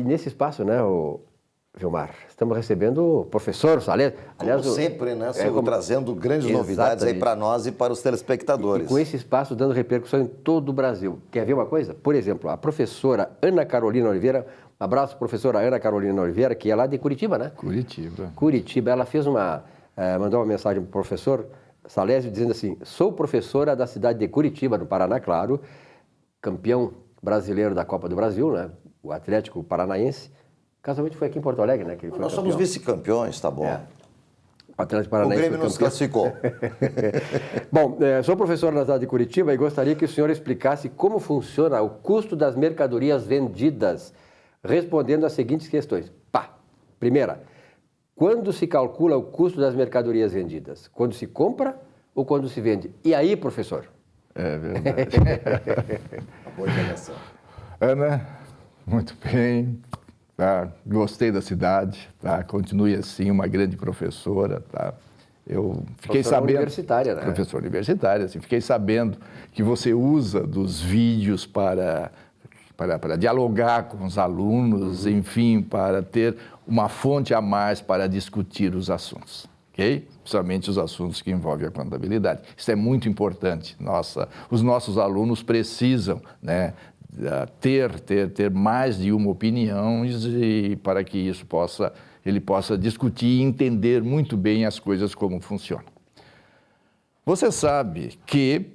E nesse espaço, né, Vilmar, estamos recebendo o professor Salésio. Aliás, como sempre, né, Silvio, trazendo grandes novidades aí para nós e para os telespectadores. E com esse espaço dando repercussão em todo o Brasil. Quer ver uma coisa? Por exemplo, a professora Ana Carolina Oliveira, um abraço, professora Ana Carolina Oliveira, que é lá de Curitiba, né? Curitiba. Ela fez mandou uma mensagem para o professor Salésio dizendo assim: sou professora da cidade de Curitiba, no Paraná, claro, campeão brasileiro da Copa do Brasil, né? O Atlético Paranaense. Casualmente foi aqui em Porto Alegre, né? Que ele foi Nós campeão. somos vice-campeões, tá bom. O Atlético Paranaense. O Grêmio nos classificou. Bom, sou professor na cidade de Curitiba e gostaria que o senhor explicasse como funciona o custo das mercadorias vendidas, respondendo às seguintes questões. Primeira, quando se calcula o custo das mercadorias vendidas? Quando se compra ou quando se vende? E aí, professor? É verdade. Uma boa interação. Ana, muito bem. Tá? Gostei da cidade, tá? Continue assim, uma grande professora, tá? Eu fiquei sabendo... universitária, né? Professora universitária, assim, fiquei sabendo que você usa dos vídeos para dialogar com os alunos, enfim, para ter uma fonte a mais para discutir os assuntos, ok? Principalmente os assuntos que envolvem a contabilidade. Isso é muito importante. Os nossos alunos precisam, né, ter mais de uma opinião e para que isso ele possa discutir e entender muito bem as coisas como funcionam. Você sabe que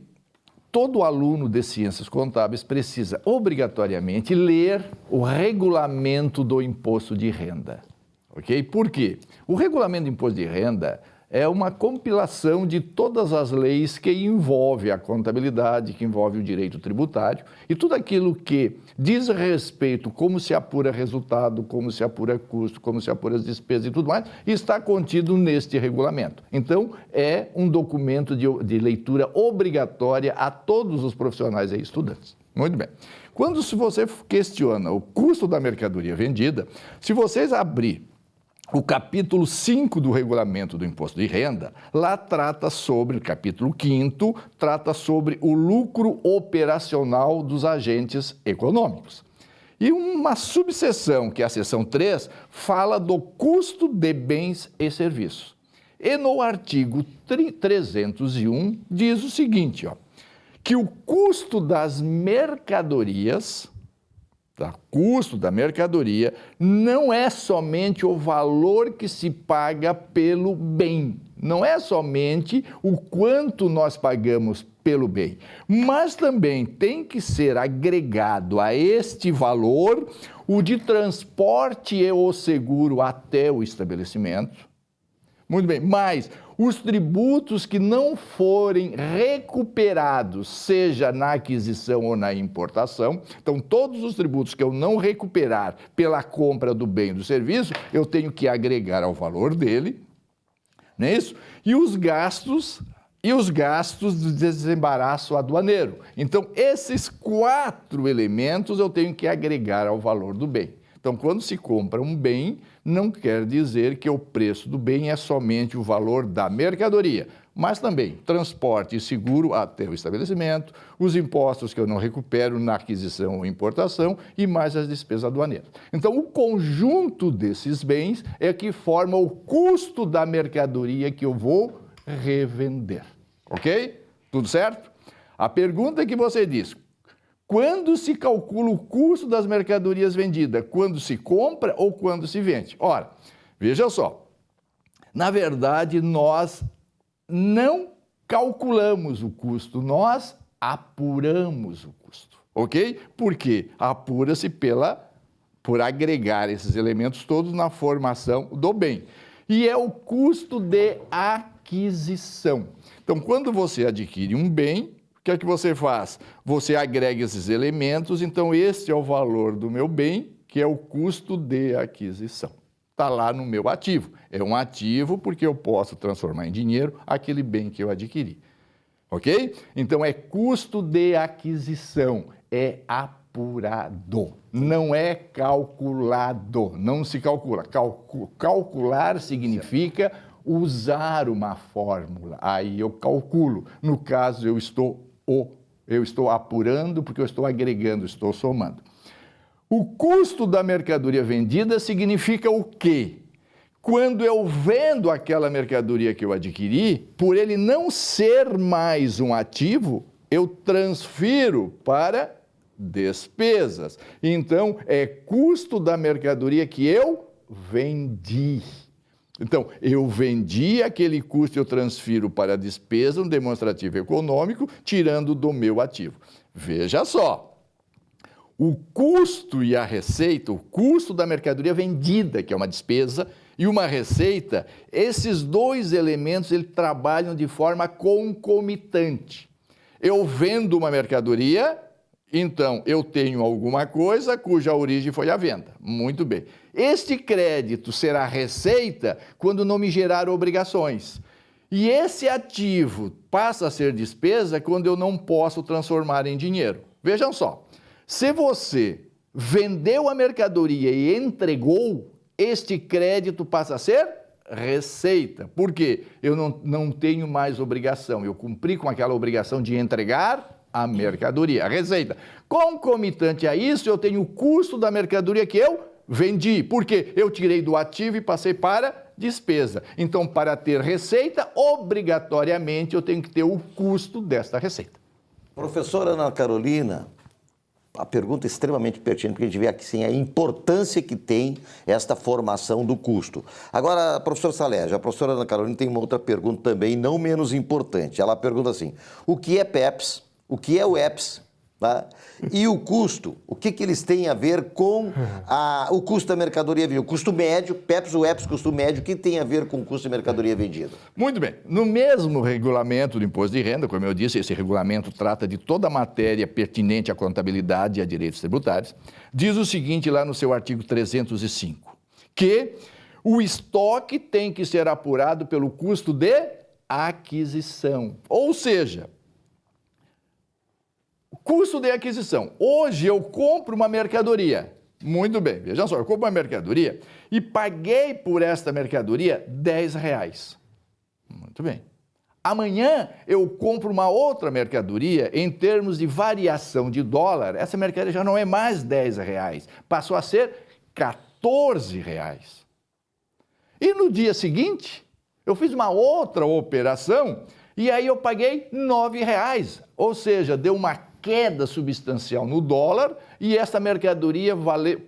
todo aluno de ciências contábeis precisa obrigatoriamente ler o regulamento do imposto de renda, ok? Por quê? O regulamento do imposto de renda é uma compilação de todas as leis que envolvem a contabilidade, que envolve o direito tributário e tudo aquilo que diz respeito como se apura resultado, como se apura custo, como se apura as despesas e tudo mais, está contido neste regulamento. Então, é um documento de leitura obrigatória a todos os profissionais e estudantes. Muito bem. Quando você questiona o custo da mercadoria vendida, se vocês abrir o capítulo 5 do regulamento do imposto de renda, lá trata sobre, o capítulo 5º, trata sobre o lucro operacional dos agentes econômicos. E uma subseção, que é a seção 3, fala do custo de bens e serviços. E no artigo 301 diz o seguinte, que o custo das mercadorias... custo da mercadoria não é somente o valor que se paga pelo bem, não é somente o quanto nós pagamos pelo bem, mas também tem que ser agregado a este valor o de transporte e o seguro até o estabelecimento. Muito bem, mas os tributos que não forem recuperados, seja na aquisição ou na importação, então todos os tributos que eu não recuperar pela compra do bem ou do serviço, eu tenho que agregar ao valor dele, não é isso? E os gastos de desembaraço aduaneiro. Então, esses 4 elementos eu tenho que agregar ao valor do bem. Então, quando se compra um bem, não quer dizer que o preço do bem é somente o valor da mercadoria, mas também transporte e seguro até o estabelecimento, os impostos que eu não recupero na aquisição ou importação e mais as despesas aduaneiras. Então, o conjunto desses bens é que forma o custo da mercadoria que eu vou revender. Ok? Tudo certo? A pergunta que você diz: quando se calcula o custo das mercadorias vendidas? Quando se compra ou quando se vende? Ora, veja só, na verdade nós não calculamos o custo, nós apuramos o custo, ok? Porque apura-se por agregar esses elementos todos na formação do bem. E é o custo de aquisição. Então, quando você adquire um bem, o que é que você faz? Você agrega esses elementos, então este é o valor do meu bem, que é o custo de aquisição. Está lá no meu ativo. É um ativo porque eu posso transformar em dinheiro aquele bem que eu adquiri. Ok? Então, é custo de aquisição, é apurado, não é calculado, não se calcula. Calcular significa usar uma fórmula, aí eu calculo. No caso, eu estou apurando porque eu estou agregando, estou somando. O custo da mercadoria vendida significa o quê? Quando eu vendo aquela mercadoria que eu adquiri, por ele não ser mais um ativo, eu transfiro para despesas. Então, é custo da mercadoria que eu vendi. Então, eu vendi aquele custo, eu transfiro para a despesa, um demonstrativo econômico, tirando do meu ativo. Veja só. O custo e a receita, o custo da mercadoria vendida, que é uma despesa, e uma receita, esses dois elementos eles trabalham de forma concomitante. Eu vendo uma mercadoria, então eu tenho alguma coisa cuja origem foi a venda. Muito bem. Este crédito será receita quando não me gerar obrigações. E esse ativo passa a ser despesa quando eu não posso transformar em dinheiro. Vejam só. Se você vendeu a mercadoria e entregou, este crédito passa a ser receita. Por quê? Eu não tenho mais obrigação. Eu cumpri com aquela obrigação de entregar a mercadoria, a receita. Concomitante a isso, eu tenho o custo da mercadoria que eu vendi. Por quê? Eu tirei do ativo e passei para despesa. Então, para ter receita, obrigatoriamente eu tenho que ter o custo desta receita. Professora Ana Carolina, a pergunta é extremamente pertinente, porque a gente vê aqui sim a importância que tem esta formação do custo. Agora, professor Salejo, a professora Ana Carolina tem uma outra pergunta também, não menos importante. Ela pergunta assim, o que é PEPs, o que é o EPS, tá? E o custo, o que eles têm a ver com o custo da mercadoria vendida? O custo médio, PEPs ou EPS, custo médio, o que tem a ver com o custo da mercadoria vendida? Muito bem. No mesmo regulamento do imposto de renda, como eu disse, esse regulamento trata de toda a matéria pertinente à contabilidade e a direitos tributários, diz o seguinte lá no seu artigo 305, que o estoque tem que ser apurado pelo custo de aquisição. Ou seja, custo de aquisição. Hoje eu compro uma mercadoria. Muito bem, vejam só, eu compro uma mercadoria e paguei por esta mercadoria R$10. Muito bem. Amanhã eu compro uma outra mercadoria em termos de variação de dólar. Essa mercadoria já não é mais R$10, passou a ser R$14. E no dia seguinte, eu fiz uma outra operação e aí eu paguei R$9. Ou seja, deu uma queda substancial no dólar e essa mercadoria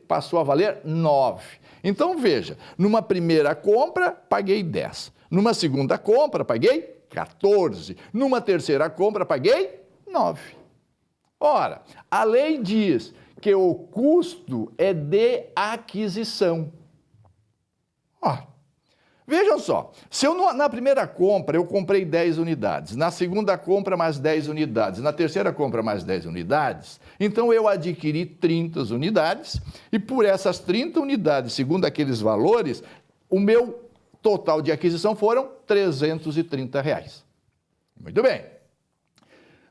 passou a valer 9. Então, veja, numa primeira compra, paguei 10. Numa segunda compra, paguei 14. Numa terceira compra, paguei 9. Ora, a lei diz que o custo é de aquisição. Vejam só, se eu na primeira compra eu comprei 10 unidades, na segunda compra mais 10 unidades, na terceira compra mais 10 unidades, então eu adquiri 30 unidades e por essas 30 unidades, segundo aqueles valores, o meu total de aquisição foram R$330. Muito bem.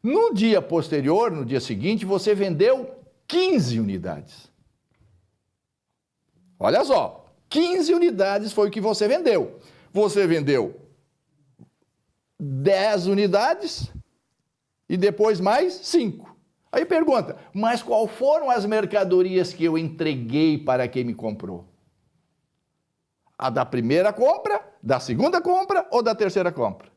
No dia posterior, no dia seguinte, você vendeu 15 unidades. Olha só. 15 unidades foi o que você vendeu. Você vendeu 10 unidades e depois mais 5. Aí pergunta, mas qual foram as mercadorias que eu entreguei para quem me comprou? A da primeira compra, da segunda compra ou da terceira compra?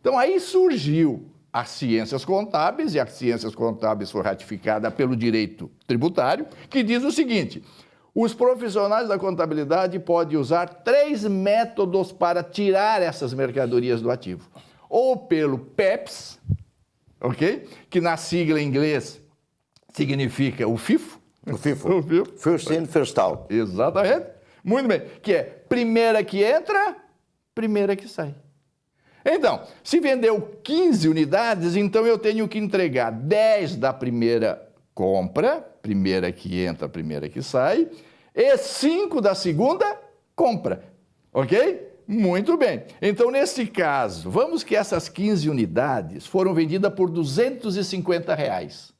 Então aí surgiu as ciências contábeis, e as ciências contábeis foi ratificada pelo direito tributário, que diz o seguinte: os profissionais da contabilidade podem usar 3 métodos para tirar essas mercadorias do ativo. Ou pelo PEPs, ok? Que na sigla em inglês significa o FIFO. O FIFO. First in, first out. Exatamente. Muito bem. Que é primeira que entra, primeira que sai. Então, se vendeu 15 unidades, então eu tenho que entregar 10 da primeira compra, primeira que entra, primeira que sai, e 5 da segunda compra, ok? Muito bem. Então, nesse caso, vamos que essas 15 unidades foram vendidas por R$250.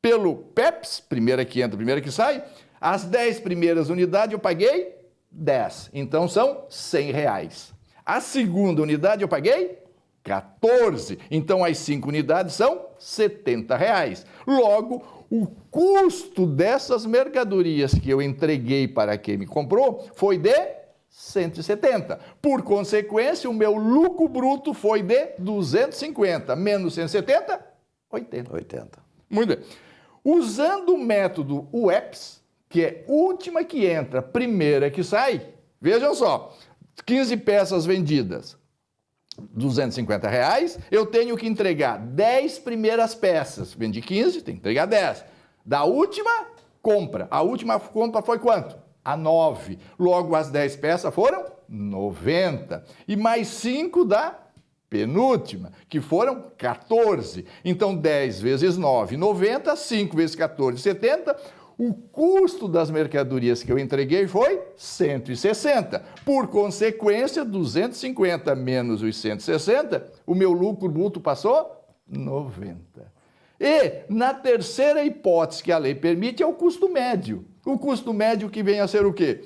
Pelo PEPs, primeira que entra, primeira que sai, as 10 primeiras unidades eu paguei 10, então são R$100. A segunda unidade eu paguei 14, então as 5 unidades são R$70. Logo, o custo dessas mercadorias que eu entreguei para quem me comprou foi de 170. Por consequência, o meu lucro bruto foi de 250. Menos 170, 80. Muito bem. Usando o método UEPS, que é última que entra, primeira que sai, vejam só, 15 peças vendidas, R$250, eu tenho que entregar 10 primeiras peças. Vendi 15, tem que entregar 10. Da última compra, a última compra foi quanto? A 9. Logo, as 10 peças foram 90. E mais 5 da penúltima, que foram 14. Então, 10 vezes 9, 90. 5 vezes 14, 70. O custo das mercadorias que eu entreguei foi 160. Por consequência, 250 menos os 160, o meu lucro bruto passou 90. E, na terceira hipótese que a lei permite, é o custo médio. O custo médio que vem a ser o quê?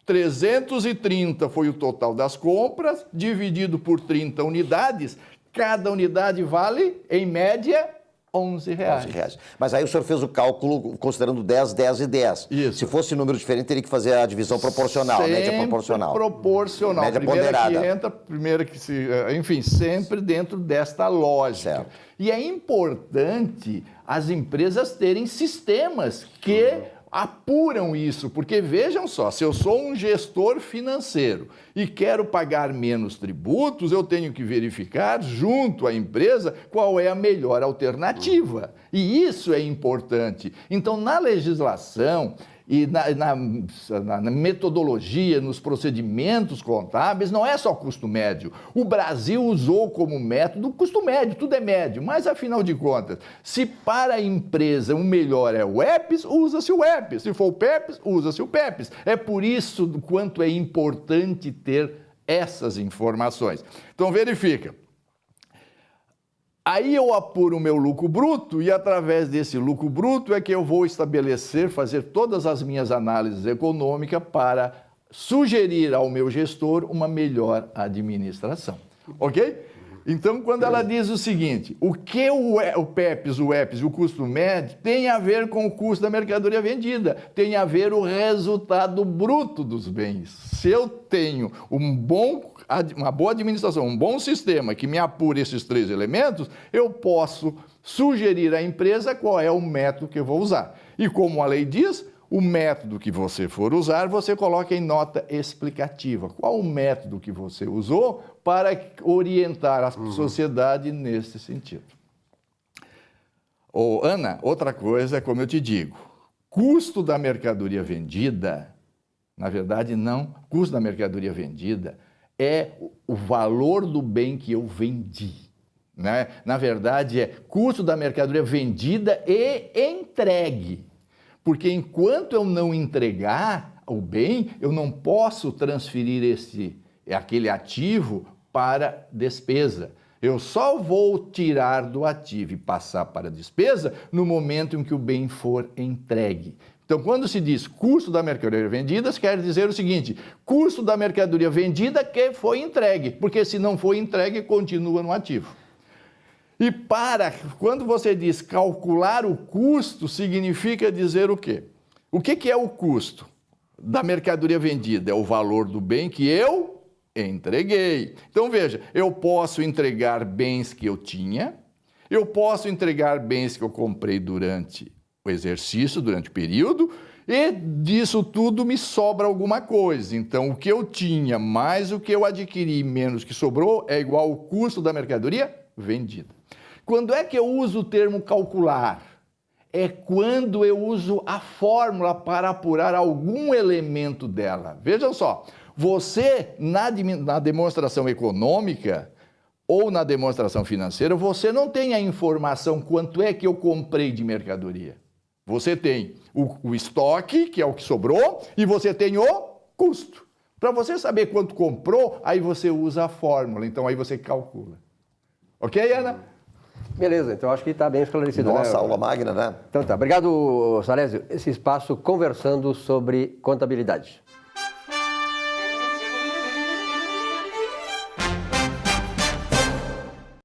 330 foi o total das compras, dividido por 30 unidades. Cada unidade vale, em média, R$11. Mas aí o senhor fez o cálculo considerando 10, 10 e 10. Isso. Se fosse número diferente, teria que fazer a divisão proporcional, sempre média proporcional. Proporcional. Média primeira ponderada. que entra, primeira que se... Enfim, sempre dentro desta lógica. Certo. E é importante as empresas terem sistemas que apuram isso, porque vejam só, se eu sou um gestor financeiro e quero pagar menos tributos, eu tenho que verificar junto à empresa qual é a melhor alternativa. E isso é importante. Então, na legislação e na metodologia, nos procedimentos contábeis, não é só custo médio. O Brasil usou como método o custo médio, tudo é médio, mas afinal de contas, se para a empresa o melhor é o EPS, usa-se o EPS. Se for o PEPS, usa-se o PEPS. É por isso quanto é importante ter essas informações. Então verifica. Aí eu apuro o meu lucro bruto e através desse lucro bruto é que eu vou estabelecer, fazer todas as minhas análises econômicas para sugerir ao meu gestor uma melhor administração, ok? Então, quando ela diz o seguinte, o que o PEPS, o EPS e o custo médio tem a ver com o custo da mercadoria vendida, tem a ver o resultado bruto dos bens. Se eu tenho uma boa administração, um bom sistema que me apure esses três elementos, eu posso sugerir à empresa qual é o método que eu vou usar. E como a lei diz, o método que você for usar, você coloca em nota explicativa. Qual o método que você usou para orientar a sociedade nesse sentido? Ana, outra coisa, como eu te digo, custo da mercadoria vendida, na verdade não, custo da mercadoria vendida é o valor do bem que eu vendi, né? Na verdade, é custo da mercadoria vendida e entregue. Porque enquanto eu não entregar o bem, eu não posso transferir aquele ativo para despesa. Eu só vou tirar do ativo e passar para despesa no momento em que o bem for entregue. Então, quando se diz custo da mercadoria vendida, quer dizer o seguinte, custo da mercadoria vendida que foi entregue, porque se não foi entregue, continua no ativo. E quando você diz calcular o custo, significa dizer o quê? O que é o custo da mercadoria vendida? É o valor do bem que eu entreguei. Então, veja, eu posso entregar bens que eu tinha, eu posso entregar bens que eu comprei durante o exercício, durante o período, e disso tudo me sobra alguma coisa. Então, o que eu tinha mais o que eu adquiri menos que sobrou é igual ao custo da mercadoria vendida. Quando é que eu uso o termo calcular? É quando eu uso a fórmula para apurar algum elemento dela. Vejam só, você, na demonstração econômica ou na demonstração financeira, você não tem a informação quanto é que eu comprei de mercadoria. Você tem o estoque, que é o que sobrou, e você tem o custo. Para você saber quanto comprou, aí você usa a fórmula, então aí você calcula. Ok, Ana? Beleza, então acho que está bem esclarecido. Nossa, né? aula magna, né? Então tá, obrigado, Salésio. Esse espaço conversando sobre contabilidade.